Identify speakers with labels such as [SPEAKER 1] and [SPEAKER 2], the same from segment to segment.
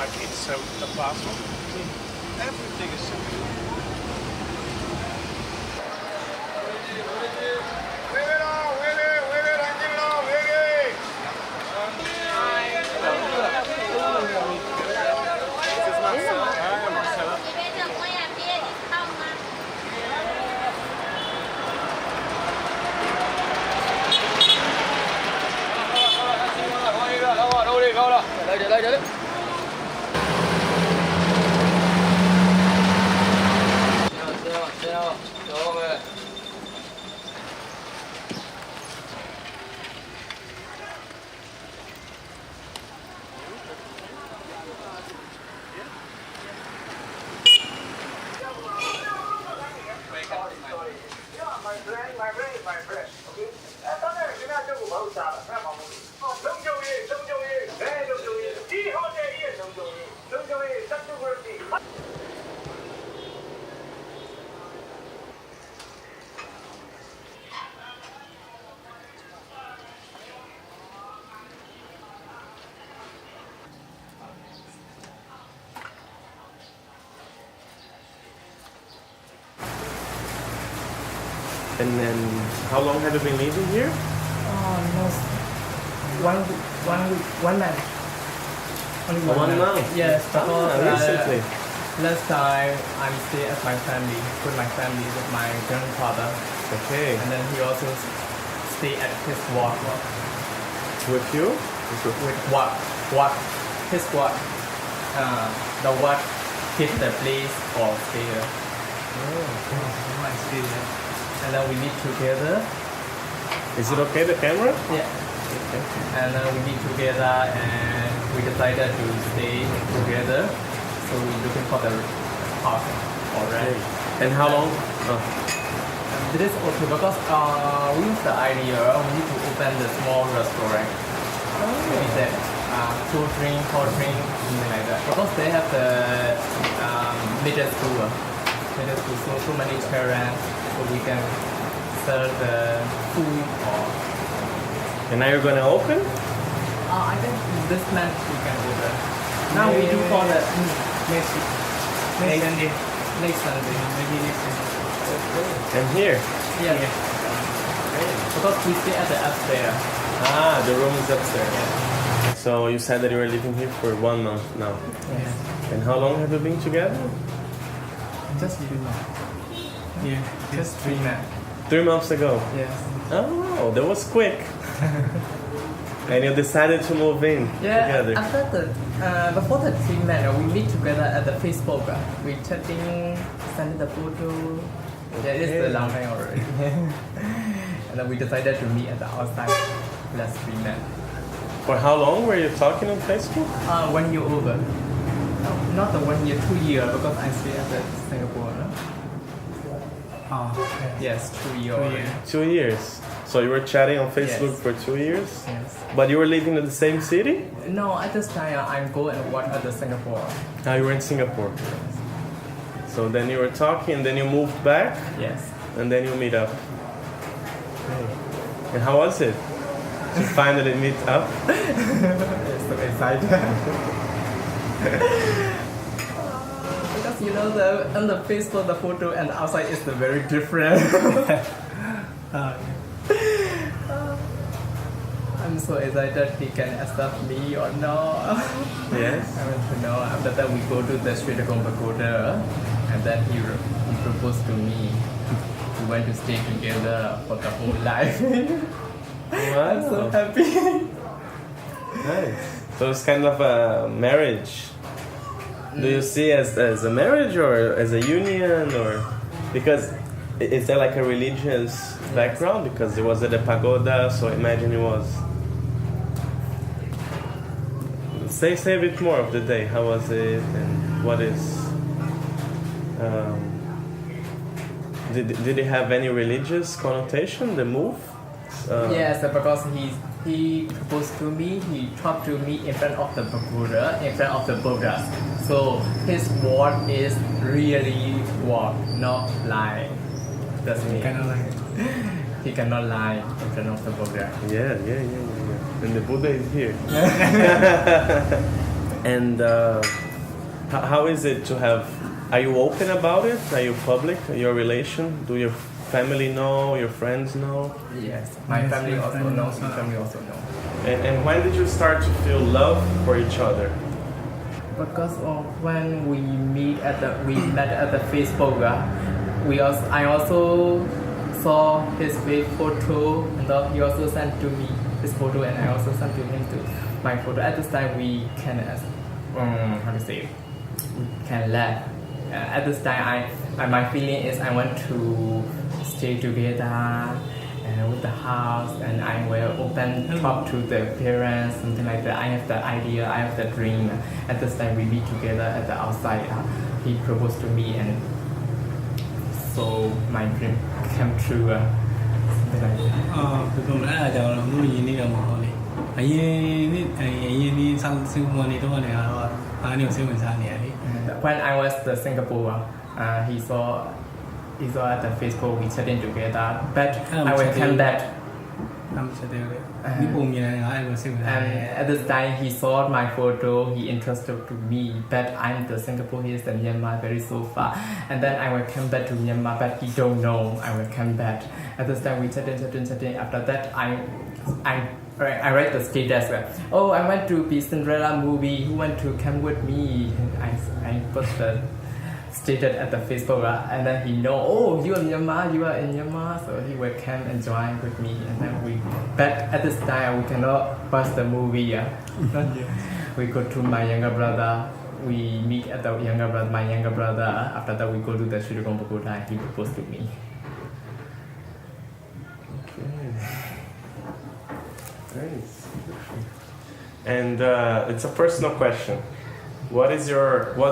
[SPEAKER 1] like it's so the bathroom. Everything is so good. Marcela.
[SPEAKER 2] 这边这公园边你看吗？
[SPEAKER 3] And then, how long have you been living here?
[SPEAKER 4] No, one month. Only
[SPEAKER 3] One month?
[SPEAKER 4] Yes, because
[SPEAKER 3] Recently.
[SPEAKER 4] last time I'm stay at my family with my grandfather,
[SPEAKER 3] Okay.
[SPEAKER 4] and then he also stay at his work
[SPEAKER 3] With you?
[SPEAKER 4] with what his work. The work hit the place or stay there. I stay there. And then we meet together.
[SPEAKER 3] Is it okay, the camera?
[SPEAKER 4] Yeah.
[SPEAKER 3] Okay.
[SPEAKER 4] And we meet together and we decided to stay together. So we're looking for the house already.
[SPEAKER 3] And how long? Oh.
[SPEAKER 4] This is okay because with the idea we need to open the small restaurant. Maybe that cold drink, hot drink, something like that. Because they have the middle school. So many children, so we can serve the food or.
[SPEAKER 3] And now you're gonna open?
[SPEAKER 4] I think this month we can open. Now we do for the next Sunday. Next Sunday. Maybe next Sunday.
[SPEAKER 3] And here?
[SPEAKER 4] Yeah. Because we stay at the upstairs.
[SPEAKER 3] Ah, the room is upstairs. So you said that you were living here for 1 month now.
[SPEAKER 4] Yes.
[SPEAKER 3] And how long have you been together?
[SPEAKER 4] Just 3 months. Yeah. Just 3 months.
[SPEAKER 3] 3 months ago.
[SPEAKER 4] Yes.
[SPEAKER 3] Oh, that was quick. And you decided to move in
[SPEAKER 4] Yeah.
[SPEAKER 3] together.
[SPEAKER 4] After the before the 3 months, we meet together at the Facebook. We chatting, sending the photo. Yeah, it's a long time already. And then we decided to meet at the outside last 3 months.
[SPEAKER 3] For how long were you talking on Facebook?
[SPEAKER 4] 1 year over. No, not the 1 year, 2 years because I stay at the Singapore. No? Yes, 2 years. 2 years.
[SPEAKER 3] 2 years. So you were chatting on Facebook
[SPEAKER 4] Yes.
[SPEAKER 3] for 2 years?
[SPEAKER 4] Yes.
[SPEAKER 3] But you were living in the same city?
[SPEAKER 4] No, at this time I go and work at the Singapore.
[SPEAKER 3] Ah, you were in Singapore. So then you were talking, and then you moved back,
[SPEAKER 4] Yes.
[SPEAKER 3] and then you meet up. Okay. And how was it? To finally meet up?
[SPEAKER 4] So excited. Because you know on the Facebook the photo and the outside is the very different. I'm so excited he can accept me or not.
[SPEAKER 3] Yes.
[SPEAKER 4] I want to know. After that we go to the Sri Lankan Pagoda and then he proposed to me. We want to stay together for the whole life. I'm so happy.
[SPEAKER 3] Nice. So it's kind of a marriage. Do you see as a marriage or as a union, or because is there like a religious background? Because it was at the pagoda, so imagine it was. Say a bit more of the day. How was it, and what is? Did it have any religious connotation? The move?
[SPEAKER 4] Yes, because he proposed to me, he talked to me in front of the pagoda, in front of the Buddha. So his word is really word, not lie. That's me. He cannot lie in front of the Buddha.
[SPEAKER 3] Yeah. And the Buddha is here. And how is it to have? Are you open about it? Are you public? Your relation? Do your family know? Your friends know?
[SPEAKER 4] Yes, my family also knows. My family also know.
[SPEAKER 3] And when did you start to feel love for each other?
[SPEAKER 4] Because of when we met at the Facebook, I also saw his photo, and then he also sent to me his photo, and I also sent to him my photo. At this time, we can we can laugh. At this time, my feeling is I want to stay together with the house, and I will talk to the parents, something like that. I have the idea, I have the dream. At this time, we meet together at the outside. He proposed to me, and so my dream came true. Something like that.
[SPEAKER 5] ပြောမလဲအဲ့ဒါကြောင့်တော့မှုရင်းနေတော့မဟုတ်လေအရင်နေ့ဆောင်းစင်ကာပူနေတော့လည်းတော့အားနေကိုစိတ်ဝင်စားနေရလေ
[SPEAKER 4] When I was in Singapore, he saw at the Facebook, we chatting together, but I will come back.
[SPEAKER 5] အမှဆက်တယ်လေဒီပုံမြင်နေတာအဲ့လိုစိတ်ဝင်စားနေ
[SPEAKER 4] And at this time, he saw my photo, he interested to me, but I'm the Singapore, he is the Myanmar, very so far. And then I will come back to Myanmar, but he don't know I will come back. At this time, we chatting. After that, I write the status. Oh, I went to be Cinderella movie. Who want to come with me? I put the status at the Facebook, and then he know. Oh, you are in Myanmar, so he will come and join with me. And then but at this time we cannot watch the movie. We go to my younger brother. We meet at my younger brother. After that, we go to the Sri Lanka Pagoda. He proposed to me.
[SPEAKER 3] Nice. And it's a personal question. What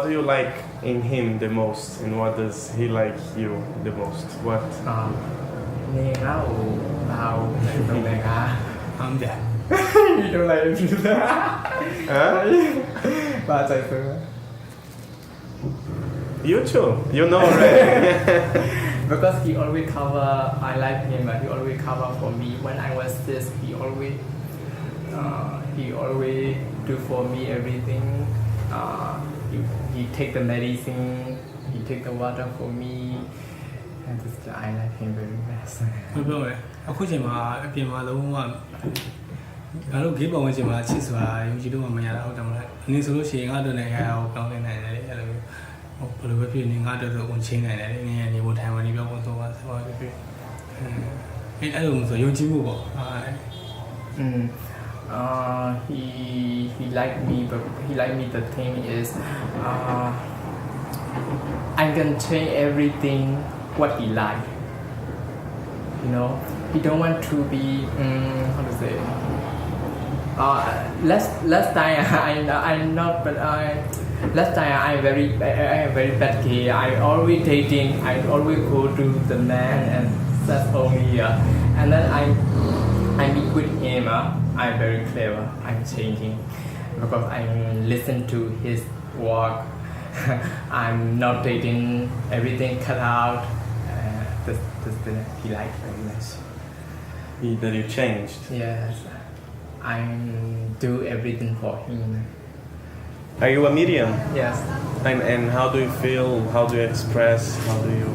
[SPEAKER 3] do you like in him the most, and what does he like you the most? What?
[SPEAKER 4] Nega or how? Nega.
[SPEAKER 5] မ်းပြ
[SPEAKER 4] You don't like it.
[SPEAKER 3] Huh?
[SPEAKER 4] But I feel.
[SPEAKER 3] You too. You know already.
[SPEAKER 4] Because he always cover, I like him. He always cover for me. When I was sick, he always do for me everything. He take the medicine. He take the water for me. And this, I like him very much.
[SPEAKER 5] ပြောမယ်အခုချိန်မှာအပြင်မှာလုံးဝငါတို့ဂိမ်းပေါ်ဝင်ချိန်မှာချစ်စွာယုံကြည်လို့မရတာဟုတ်တယ်မလားအနည်းဆိုလို့ရှိရင်ငါတို့နဲ့ရအောင်ကောင်းနေနိုင်တယ်အဲ့လိုဘယ်လိုပဲဖြစ်နေငါတို့ဆိုဝင်ချင်းနိုင်တယ်နင်းရနေဖို့ထိုင်ဝင်နေပြောဖို့တော့ဆက်ပါဖြစ်အဲ့လိုဆိုယုံကြည်မှုပေါ့
[SPEAKER 4] He like me, but the thing is, I can change everything what he like. You know, he don't want to be how to say. Last time I'm not, but last time I am very bad kid. I always dating. I always go to the man, and that's only. And then I meet with him. I'm very clever. I'm changing because I listen to his work. I'm not dating everything cut out. He likes very much.
[SPEAKER 3] That you changed.
[SPEAKER 4] Yes, I do everything for him.
[SPEAKER 3] Are you a medium?
[SPEAKER 4] Yes.
[SPEAKER 3] And how do you feel? How do you express? How do you?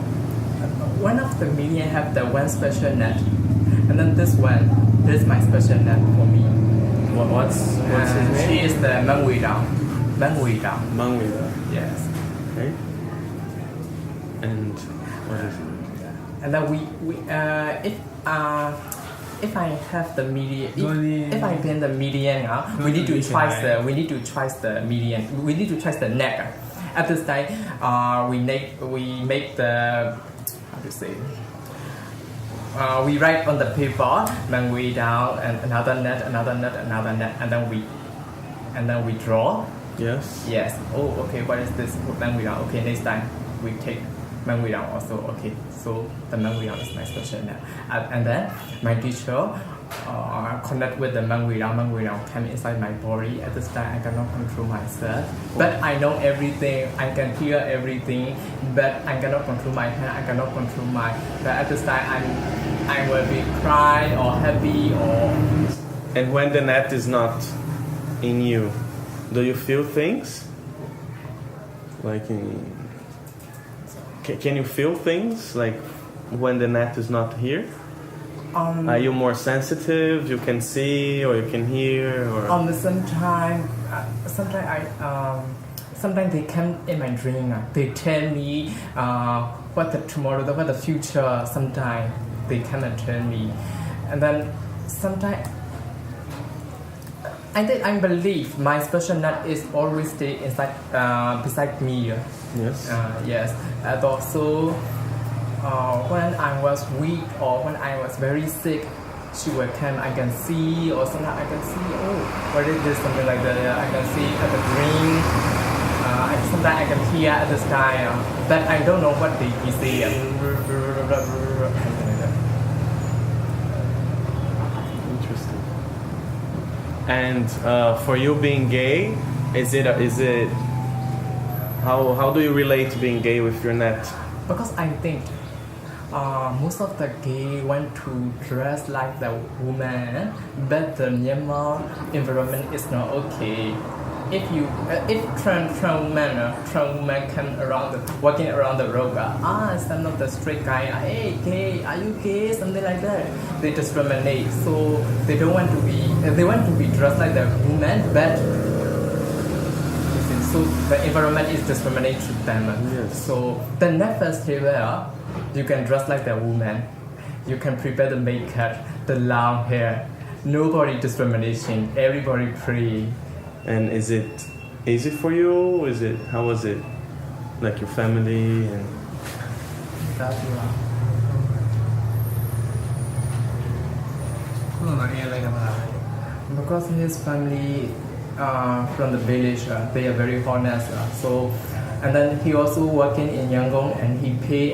[SPEAKER 4] One of the medium have the one special net, and then this is my special net for me.
[SPEAKER 3] What's his name?
[SPEAKER 4] She is the Mangui Dao.
[SPEAKER 3] Mangwida.
[SPEAKER 4] Yes.
[SPEAKER 3] Okay. And what is it?
[SPEAKER 4] And then if I have the median, if I pin the median, we need to twice the median. We need to twice the neck. At this time, we make the how to say. We write on the paper, Mangui down, and another net, and then we draw.
[SPEAKER 3] Yes.
[SPEAKER 4] Yes. Oh, okay. What is this Mangui down? Okay, next time we take Mangui down also. Okay, so the Mangui down is my special net, and then my teacher connect with the Mangui down. Mangui down came inside my body. At this time, I cannot control myself, but I know everything. I can hear everything, but I cannot control my hand. I cannot control my. But at this time, I will be cry or happy or.
[SPEAKER 3] And when the net is not in you, Do you feel things? Can you feel things like when the net is not here? Are you more sensitive? You can see or you can hear? Or
[SPEAKER 4] Sometimes they come in my dream. They tell me what the tomorrow, what the future. Sometimes they come and tell me, and then sometimes I believe my special net is always stay inside beside me.
[SPEAKER 3] Yes.
[SPEAKER 4] Yes. And also when I was weak or when I was very sick, she will come. I can see, or sometimes I can see. Oh, what is this? Something like that. I can see at the dream. Sometimes I can hear at the sky, but I don't know what they say.
[SPEAKER 3] Interesting. And for you being gay, is it how do you relate to being gay with your net?
[SPEAKER 4] Because I think most of the gay want to dress like the woman, but the Myanmar environment is not okay. If trans woman come around walking around the road, some of the straight guy, hey gay, are you gay? Something like that. They discriminate, so they don't want to be. They want to be dressed like the woman, but so the environment is discriminating to them.
[SPEAKER 3] Yes.
[SPEAKER 4] So the next festival, you can dress like the woman. You can prepare the makeup, the long hair. Nobody discrimination. Everybody free.
[SPEAKER 3] And is it easy for you? How was it? Like your family and
[SPEAKER 4] That's right.
[SPEAKER 5] ခုနကအေးလိုက်တာပါ
[SPEAKER 4] Because his family from the village, they are very honest. So, and then he also working in Yangon, and he pay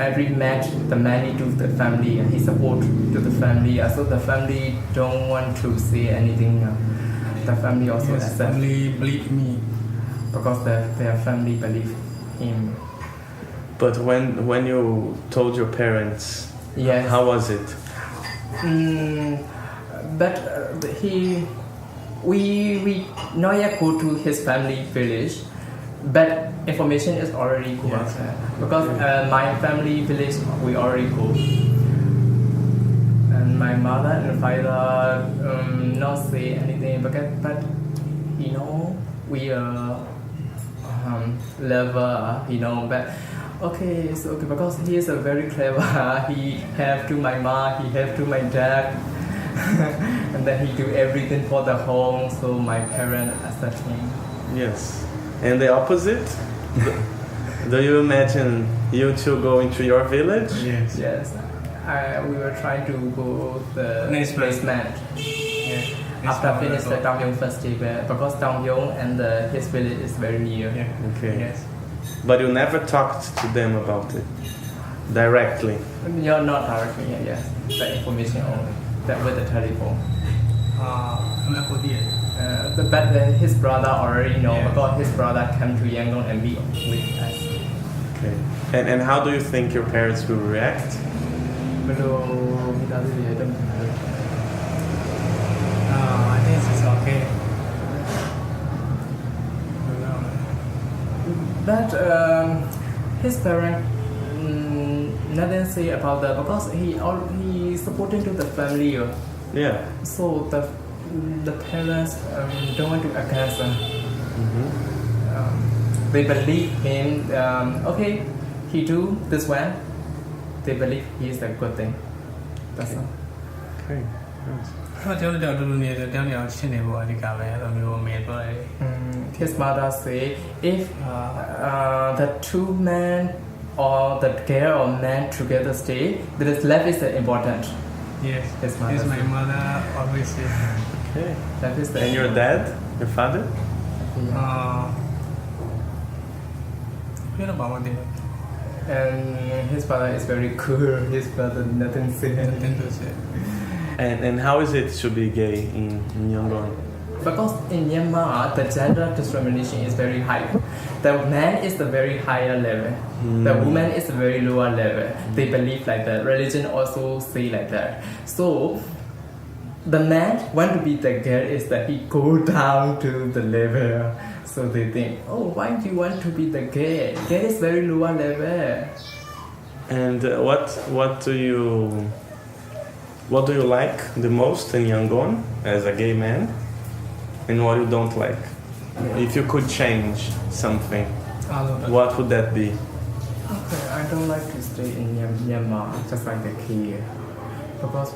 [SPEAKER 4] every match the money to the family, and he support to the family. So the family don't want to say anything. The family also
[SPEAKER 5] Yes,
[SPEAKER 4] accept
[SPEAKER 5] family believe me.
[SPEAKER 4] because their family believe him.
[SPEAKER 3] But when you told your parents,
[SPEAKER 4] Yes.
[SPEAKER 3] how was it?
[SPEAKER 4] But we not yet go to his family village, but information is already go
[SPEAKER 5] Yes.
[SPEAKER 4] out there. Because my family village we already go, and my mother and father not say anything, but we are lover, but okay, so okay, because he is a very clever. He help to my mom, he help to my dad. And then he do everything for the home, so my parents accept him.
[SPEAKER 3] Yes. And the opposite? Do you imagine you two going to your village?
[SPEAKER 5] Yes.
[SPEAKER 4] Yes, we were trying to go the
[SPEAKER 5] Next
[SPEAKER 4] basement.
[SPEAKER 5] Yeah.
[SPEAKER 4] After finish the Tamyong festival, because Tamyong and his village is very near.
[SPEAKER 5] Yeah.
[SPEAKER 3] Okay.
[SPEAKER 5] Yes.
[SPEAKER 3] But you never talked to them about it directly.
[SPEAKER 4] You're not directly, yes. The information only. That with the telephone.
[SPEAKER 5] အမေကိုတည်ရတယ်
[SPEAKER 4] But his brother already know,
[SPEAKER 5] Yeah.
[SPEAKER 4] because his brother come to Yangon and meet with us.
[SPEAKER 3] Okay. And how do you think your parents will react?
[SPEAKER 5] I think it's okay.
[SPEAKER 4] But his parents nothing say about that, because he supporting to the family.
[SPEAKER 3] Yeah.
[SPEAKER 4] So the parents don't want to against him. They believe him. Okay, he do this one. They believe he is a good thing. That's all.
[SPEAKER 3] Okay. Nice.
[SPEAKER 5] တော့တယောက်တစ်ယောက်တူတူနေတယ်တယောက်တစ်ယောက်ရှင်းနေဖို့အဓိကပဲအဲ့လိုမျိုးအမေပြောတယ်
[SPEAKER 4] His mother say if the two men or the girl or man together stay, that is love is important.
[SPEAKER 5] Yes.
[SPEAKER 4] His mother
[SPEAKER 5] Yes, my
[SPEAKER 4] said.
[SPEAKER 5] mother always says.
[SPEAKER 3] Okay.
[SPEAKER 4] That is the
[SPEAKER 3] And your dad? Your father?
[SPEAKER 5] You know about it.
[SPEAKER 4] And his father is very cool. His father nothing say.
[SPEAKER 5] Nothing to say.
[SPEAKER 3] And how is it to be gay in Yangon?
[SPEAKER 4] Because in Myanmar, the gender discrimination is very high. The man is the very higher level. The woman is a very lower level. They believe like that. Religion also say like that. So the man want to be the girl is that he go down to the level. So they think, oh, why do you want to be the girl? Girl is very lower level.
[SPEAKER 3] And what do you like the most in Yangon as a gay man, and what you don't like? If you could change something, what would that be?
[SPEAKER 4] Okay, I don't like to stay in Myanmar just like the kid. Because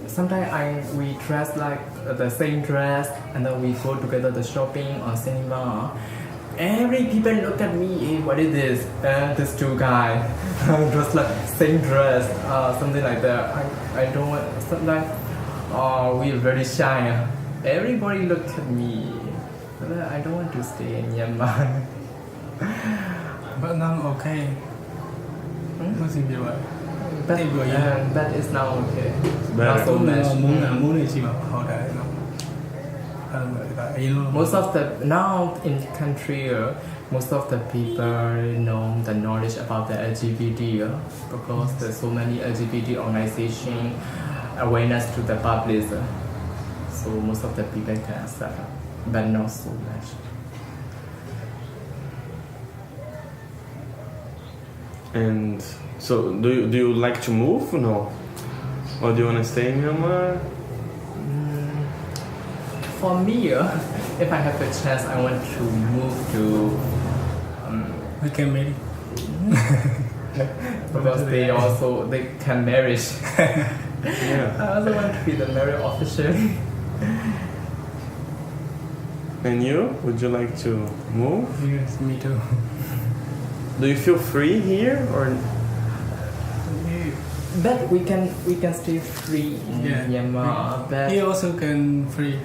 [SPEAKER 4] sometimes we dress like the same dress and then we go together the shopping or cinema. Every people look at me, hey, what is this? And these two guys dressed like same dress, something like that. I don't want, sometimes we are very shy. Everybody looks at me. I don't want to stay in Myanmar.
[SPEAKER 5] But now okay. What seems to
[SPEAKER 4] But it's now okay.
[SPEAKER 3] Better.
[SPEAKER 4] Not so much. Most of the now in country, most of the people know the knowledge about the LGBT because there's so many LGBT organization awareness to the public. So most of the people can accept, but not so much.
[SPEAKER 3] And so, do you like to move? No, or do you want to stay in Myanmar?
[SPEAKER 4] For me, if I have the chance, I want to move to
[SPEAKER 5] We can marry.
[SPEAKER 4] because they can marry.
[SPEAKER 3] Yeah.
[SPEAKER 4] I also want to be the married official.
[SPEAKER 3] And you? Would you like to move?
[SPEAKER 5] Yes, me too.
[SPEAKER 3] Do you feel free here, or
[SPEAKER 4] But we can stay free in Myanmar. But,
[SPEAKER 5] He also can free.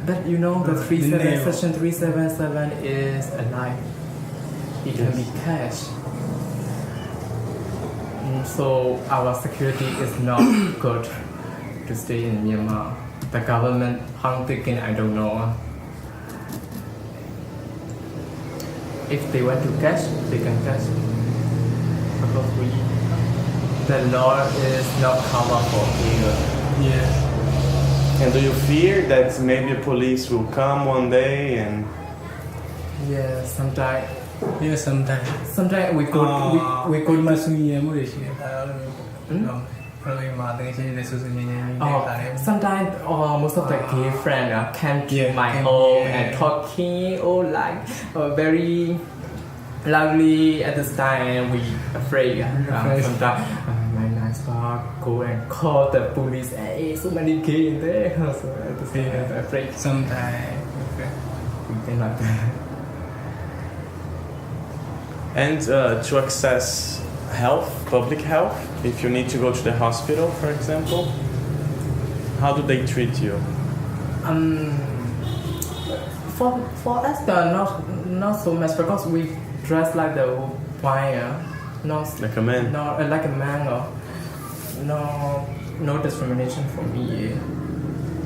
[SPEAKER 4] but you know the
[SPEAKER 5] The nail.
[SPEAKER 4] section 377 is alive. It can be cash. So our security is not good to stay in Myanmar. The government, how thinking, I don't know. If they want to cash, they can cash. Because the law is not powerful here.
[SPEAKER 5] Yes.
[SPEAKER 3] and do you fear that maybe police will come one day and?
[SPEAKER 4] Yeah, sometimes.
[SPEAKER 5] Yes, sometimes.
[SPEAKER 4] Sometimes we go. We go.
[SPEAKER 5] မဆူရင်မှုတွေရှိတယ်ဒါတော့လည်းprobably မှာတကယ်ချင်းလည်းဆူဆူညင်ညင်နေတာလေ
[SPEAKER 4] Sometimes most of the gay friends come to my
[SPEAKER 5] come
[SPEAKER 4] home
[SPEAKER 5] here.
[SPEAKER 4] and talking like very loudly at this time we afraid. Sometimes my nice bar go and call the police. Hey, so many gay in there. So at this time I'm afraid.
[SPEAKER 5] sometimes
[SPEAKER 4] Something like that.
[SPEAKER 3] And to access health, public health, if you need to go to the hospital, for example, how do they treat you?
[SPEAKER 4] For us, not so much because we dress like the wire, not
[SPEAKER 3] Like a man?
[SPEAKER 4] no like a man. No discrimination for me.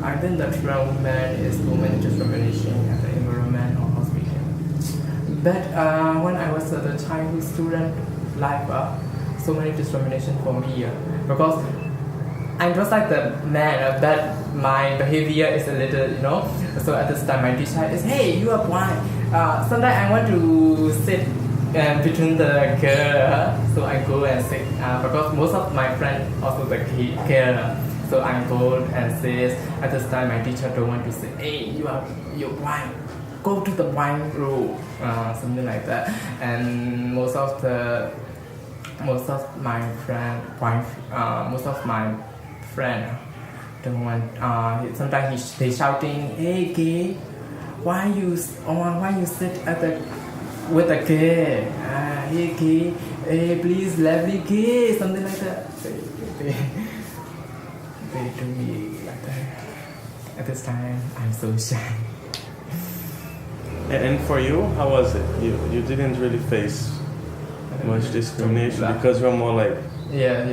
[SPEAKER 4] I think that trans man is so many discrimination at the environment or hospital. But when I was a childhood student life, so many discrimination for me because I'm just like the man, but my behavior is a little, So at this time, my teacher is, hey, you are blind. Sometimes I want to sit between the girl, so I go and sit because most of my friends also the girl. So I go and sit. At this time, my teacher don't want to say, hey, you're blind. Go to the blind room, something like that. And most of my friend don't want. Sometimes they shouting, "Hey, gay, why you sit with a gay? Hey, gay, hey, please, lovely gay," something like that. They do me like that. At this time, I'm so shy.
[SPEAKER 3] And for you, how was it? You didn't really face much discrimination because you're more like,
[SPEAKER 4] Yeah.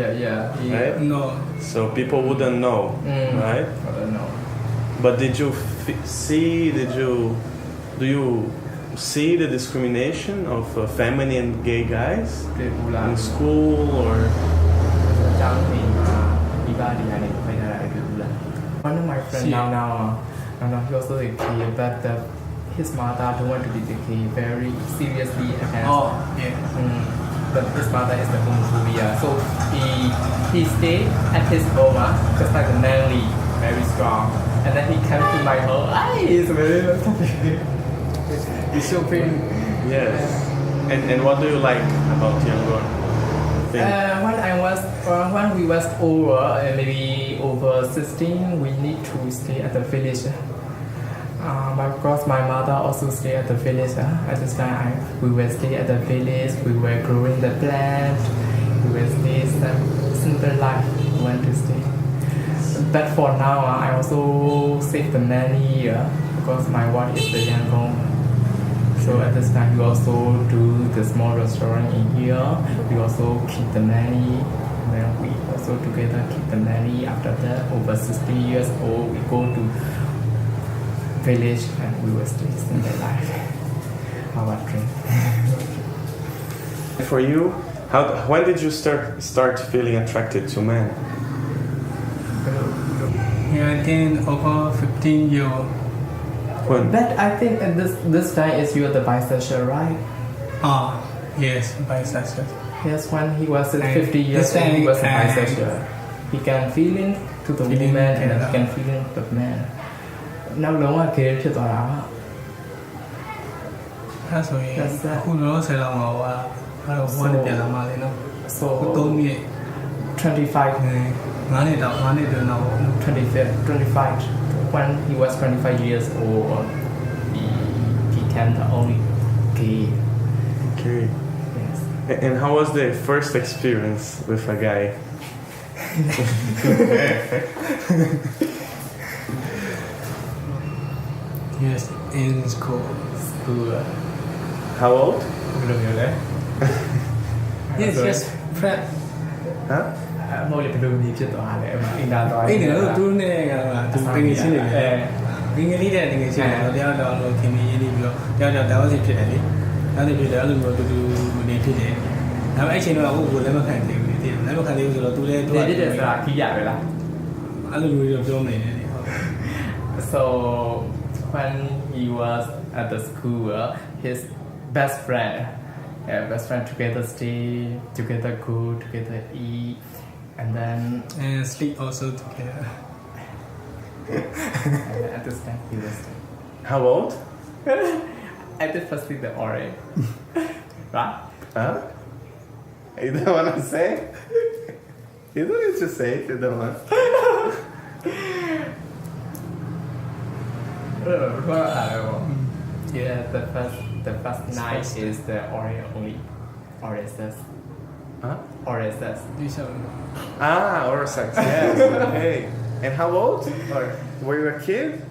[SPEAKER 3] right?
[SPEAKER 5] no
[SPEAKER 3] So people wouldn't know, right?
[SPEAKER 4] I don't know.
[SPEAKER 3] But do you see the discrimination of feminine gay guys in school or?
[SPEAKER 4] One of my boyfriend now he also a gay, but his mother don't want to be the gay very seriously against.
[SPEAKER 5] Oh, yeah.
[SPEAKER 4] But his mother is the homophobia, so he stay at his home just like a manly, very strong, and then he came to my home. It's very he's shopping.
[SPEAKER 3] Yes. And what do you like about Yangon?
[SPEAKER 4] When we was over, maybe over 16, we need to stay at the village. Because my mother also stay at the village. At this time, we will stay at the village. We were growing the plant. We will stay some simple life. We want to stay. But for now, I also save the money because my wife is the Yangon. So at this time, we also do the small restaurant in here. We also keep the money. Then we also together keep the money. After that, over 60 years old, we go to village and we will stay in the life. Our dream.
[SPEAKER 3] For you, when did you start feeling attracted to men?
[SPEAKER 5] Yeah, I think over 15 years.
[SPEAKER 3] When?
[SPEAKER 4] But I think at this time is you are the bisexual, right?
[SPEAKER 5] Yes, bisexual.
[SPEAKER 4] Yes, when he was 50 years
[SPEAKER 5] this
[SPEAKER 4] old, he was a
[SPEAKER 5] time,
[SPEAKER 4] bisexual. He can feel in to the
[SPEAKER 5] Feeling
[SPEAKER 4] woman and
[SPEAKER 5] to
[SPEAKER 4] he can feel in the man. နောက်လုံးဝ gay ဖြစ်သွားတာ
[SPEAKER 5] အဲ့ဆိုရင်အခုလောလောဆယ်တော့ဟိုဟိုပြန်လာမှလေနော်
[SPEAKER 4] so
[SPEAKER 5] 3နှစ်
[SPEAKER 4] 25
[SPEAKER 5] 9နှစ်တော့နောက်
[SPEAKER 4] 25 when he was 25 years old he became the only gay.
[SPEAKER 3] Okay.
[SPEAKER 4] Yes.
[SPEAKER 3] And how was the first experience with a guy?
[SPEAKER 5] Yes, in school.
[SPEAKER 3] How old?
[SPEAKER 5] Yes, yes, friend.
[SPEAKER 3] Huh?
[SPEAKER 4] မဟုတ်လေဘယ်လိုမျိုးဖြစ်သွားလဲအင်တာသွား
[SPEAKER 5] အဲ့ဒီတော့သူနဲ့ကသူတကယ်ချင်းနေတယ်ငယ်လေးတဲ့တကယ်ချင်းတယ်တယောက်တော့လို့ခင်မင်းရင်းပြီးတော့တယောက်တော့တောင်းစီဖြစ်တယ်လေတောင်းစီဖြစ်တယ်အဲ့လိုမျိုးတူနေဖြစ်တယ်ဒါပေမဲ့အဲ့ချိန်တော့ကိုလည်းမခံသေးဘူးလေလက်မခံသေးဘူးဆိုတော့သူလည်းသူက
[SPEAKER 4] နေတယ်ဆိုတာကြီးရပဲလား
[SPEAKER 5] အဲ့လိုမျိုးပြောနေတယ်လေ
[SPEAKER 4] So when he was at the school, his best friend together stay, together go, together eat, and then
[SPEAKER 5] and sleep also together.
[SPEAKER 4] at this time he was.
[SPEAKER 3] How old?
[SPEAKER 4] I did first see the orange, right?
[SPEAKER 3] Huh? You don't want to say? You don't need to say it, you don't want.
[SPEAKER 4] Yeah, the first night is the orange only, oranges.
[SPEAKER 3] Huh?
[SPEAKER 4] Oranges.
[SPEAKER 3] Ah, oral sex, yes. Okay. And how old? Or were you a kid?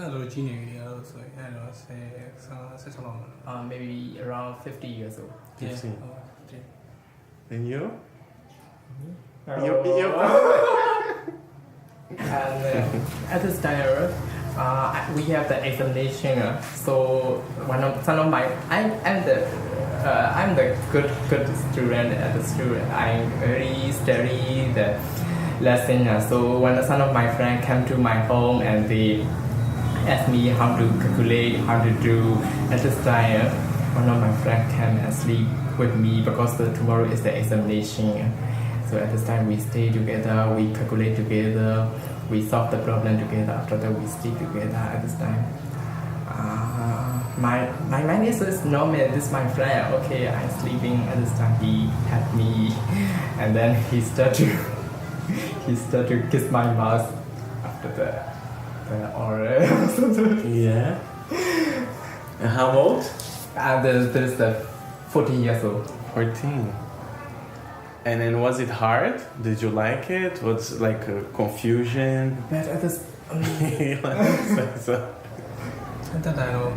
[SPEAKER 5] အဲ့လိုကြီးနေကြတော့ဆိုရင်အဲ့တော့16လောက်မှာ
[SPEAKER 4] maybe around 50 years old.
[SPEAKER 3] 15. And you? You
[SPEAKER 4] And at this time, we have the examination. So some of my I'm the good student at the school. I really study the lesson. So when some of my friends came to my home and they asked me how to calculate, how to do. At this time, one of my friends came and sleep with me because tomorrow is the examination. So at this time we stay together, we calculate together, we solve the problem together. After that we sleep together at this time. My mind is normal. This is my friend. Okay, I'm sleeping at this time. He had me, and then he start to kiss my mouth after the oral.
[SPEAKER 3] Yeah. And how old?
[SPEAKER 4] And there's the 14 years old.
[SPEAKER 3] 14. And then was it hard? Did you like it? Was like a confusion?
[SPEAKER 4] But at this.
[SPEAKER 5] တက်တယ်တော့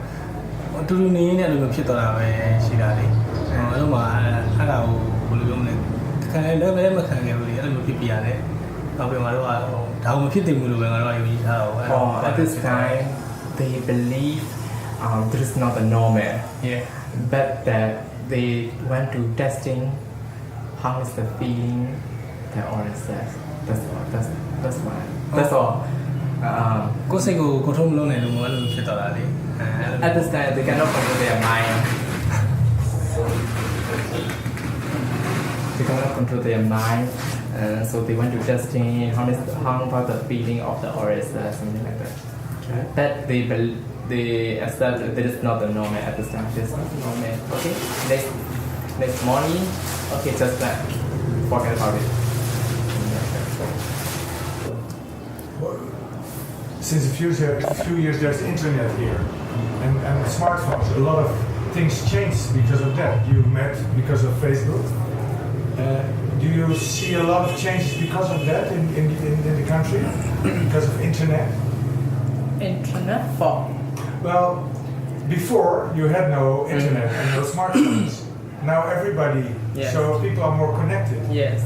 [SPEAKER 5] အတူတူနေနေတယ်လို့ဖြစ်သွားတာပဲရှိတာလေအဲ့လိုမှအဲ့ဒါကိုဘယ်လိုပြောမလဲခံလည်းမခံခဲ့ဘူးလေအဲ့လိုဖြစ်ပြရတယ်နောက်ပြန်มาတော့ဒါမှမဖြစ်တင်ဘူးလို့ပဲငါတို့ကယုံကြည်ထားတာပေါ့
[SPEAKER 4] At this time they believe this is not the normal.
[SPEAKER 5] Yeah.
[SPEAKER 4] But that they went to testing how is the feeling the oral sex. That's all. That's why. That's all.
[SPEAKER 5] ကိုယ်စိတ်ကို control မလုပ်နိုင်လို့အဲ့လိုဖြစ်သွားတာလေအဲ့လို
[SPEAKER 4] At this time, they cannot control their mind. They cannot control their mind, so they want to testing how about the feeling of the auras, something like that.
[SPEAKER 3] Okay.
[SPEAKER 4] That they accept that this is not the normal at this time. This is not the normal. Okay. Next morning. Okay, just that. Forget about it.
[SPEAKER 6] Since a few years there's internet here and smartphones. A lot of things changed because of that. You met because of Facebook. Do you see a lot of changes because of that in the country? Because of internet?
[SPEAKER 4] Internet for.
[SPEAKER 6] Well, before you had no internet and no smartphones. Now everybody,
[SPEAKER 4] Yes.
[SPEAKER 6] so people are more connected.
[SPEAKER 4] Yes.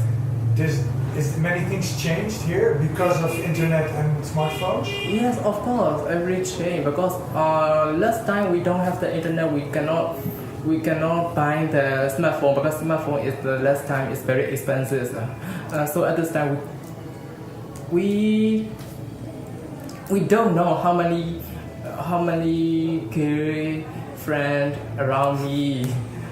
[SPEAKER 6] Is many things changed here because of internet and smartphones?
[SPEAKER 4] Yes, of course, every change because last time we don't have the internet, we cannot buy the smartphone because smartphone is the last time is very expensive. So at this time we don't know how many gay friends around me.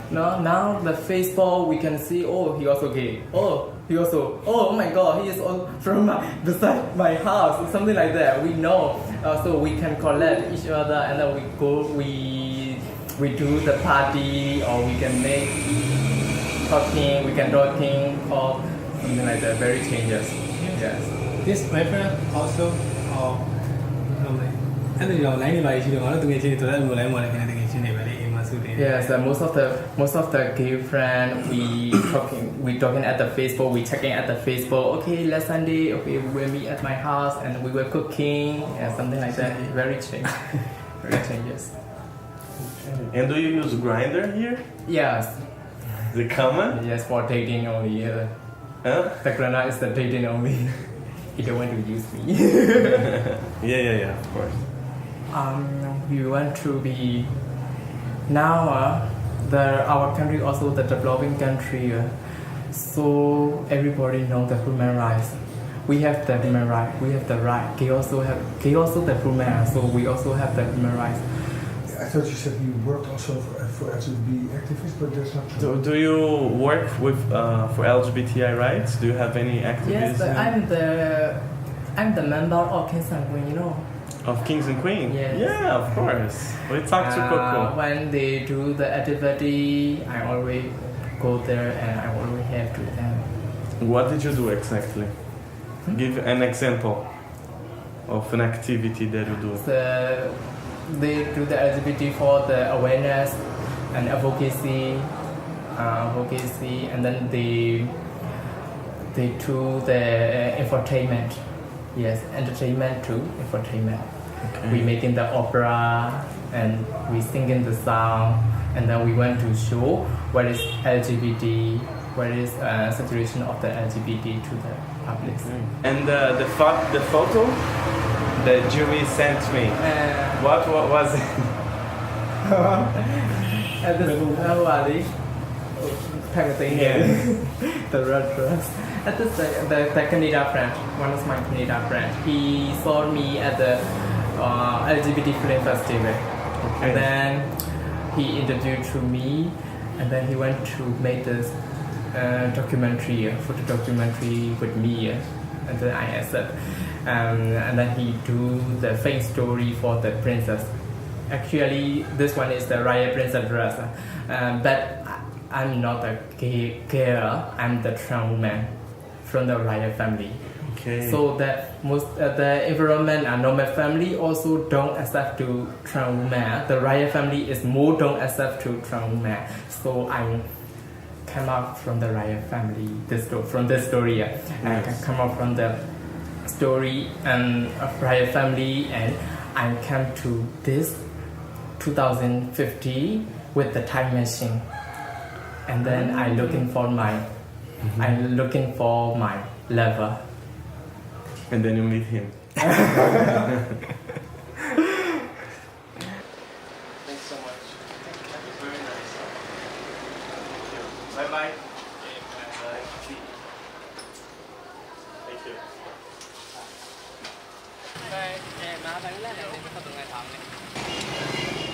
[SPEAKER 4] No, now the Facebook we can see. Oh, he also gay. Oh, he also. Oh my God, he is all from beside my house. Something like that. We know, so we can collect each other, and then we go. We do the party, or we can make talking. We can talking, or something like that. Very changes. Yes.
[SPEAKER 5] this my friend also အဲ့ဒီတော့ line တွေပါရှိတော့ငါတို့တကယ်ချင်းတွေတော်တယ် line မှာလည်းခဏတကယ်ချင်းတွေပဲလေအိမ်မှာစုတယ်
[SPEAKER 4] Yes, most of the gay friend we talking at the Facebook, we checking at the Facebook. Okay, last Sunday, okay, we will meet at my house and we were cooking and something like that. Very change, very changes.
[SPEAKER 3] And do you use Grindr here?
[SPEAKER 4] Yes,
[SPEAKER 3] Is it common?
[SPEAKER 4] yes, for dating only.
[SPEAKER 3] Huh?
[SPEAKER 4] The Grana is the dating only. He don't want to use me.
[SPEAKER 3] Yeah, of course.
[SPEAKER 4] We want to be now. Our country also the developing country. So everybody know the human rights. We have the human right. We have the right. They also the human. So we also have the human rights.
[SPEAKER 6] I thought you said you worked also for LGBT activists, but that's not true.
[SPEAKER 3] Do you work with for LGBTI rights? Do you have any
[SPEAKER 4] Yes,
[SPEAKER 3] activism?
[SPEAKER 4] I'm the member of Kings and Queen. You know.
[SPEAKER 3] Of Kings and Queens?
[SPEAKER 4] Yes.
[SPEAKER 3] Yeah, of course. We talked to Coco.
[SPEAKER 4] When they do the activity, I always go there and I always help to them.
[SPEAKER 3] What did you do exactly? Give an example of an activity that you do.
[SPEAKER 4] They do the LGBT for the awareness and advocacy, and then they do the entertainment. Yes, entertainment too, entertainment.
[SPEAKER 3] Okay.
[SPEAKER 4] We making the opera and we singing the song, and then we want to show what is LGBT, what is situation of the LGBT to the public.
[SPEAKER 3] And the photo that Jimmy sent me, what was it?
[SPEAKER 4] At the the red dress. At the Canada friend, one of my Canada friend, he saw me at the LGBT film festival, and then he interviewed to me, and then he went to make this photo documentary with me, and then I accept, and then he do the fake story for the princess. Actually, this one is the Raya princess dress, but I'm not a gay girl. I'm the trans woman from the Raya family.
[SPEAKER 3] Okay.
[SPEAKER 4] So that most the environment and normal family also don't accept to trans women. The Raya family is more don't accept to trans women. So I come out from the Raya family. From this story, I can come out from the story and of Raya family, and I come to this 2050 with the time machine, and then I'm looking for my lover.
[SPEAKER 3] And then you meet him. Thanks so much. That was very nice. Bye bye. Thank you.
[SPEAKER 4] ไปมาไปเรื่อยๆเลยไม่ต้องตรงไหนทางเลย